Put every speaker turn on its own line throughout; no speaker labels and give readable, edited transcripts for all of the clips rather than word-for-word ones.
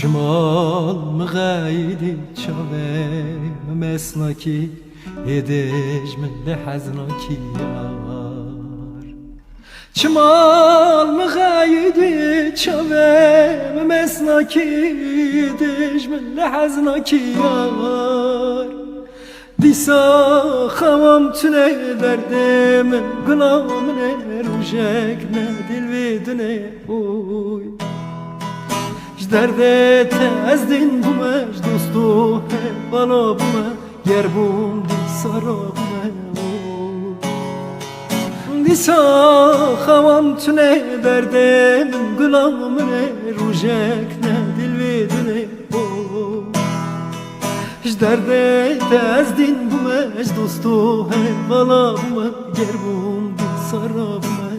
چمال مغايدي چاوه مسناكي هدج من لحزناكي يار چمال مغايدي چاوه مسناكي هدج من لحزناكي يار دیسا خوام تونه دردم گلام نه روشک نه دل بدونه اوی دردت از دین بومش دوستو بالا بومه گر بوم دیسا را بومه دیسا خوام تونه دردم گلام نه روشک نه دل بدونه دردت از دین بومش دوستو بالا بومه گر بوم دیسا را بومه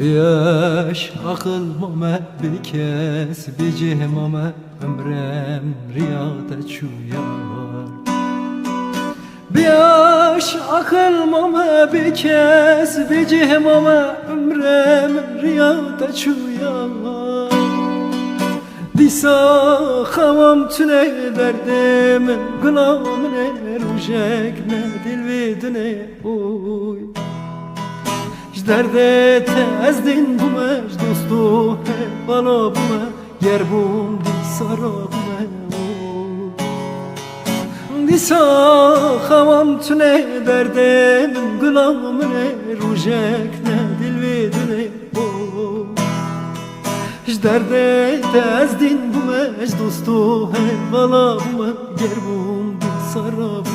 بیاش عقل مامه بکس بیجه مامه عمرم ریاضت چویار بیاش عقل مامه بکس بیجه مامه عمرم ریاضت چویار دیسا خوام تونه دردم گلام نه روشک نه دل بدونه اوی دردت از دین بومش دوستو بالا بومه گر بوم دیسا را بومه دیسا خوام تونه دردم گلام نه روشک نه دل بدونه دردت از دین بومش دوستو بالا بومه گر بوم دیسا را بومه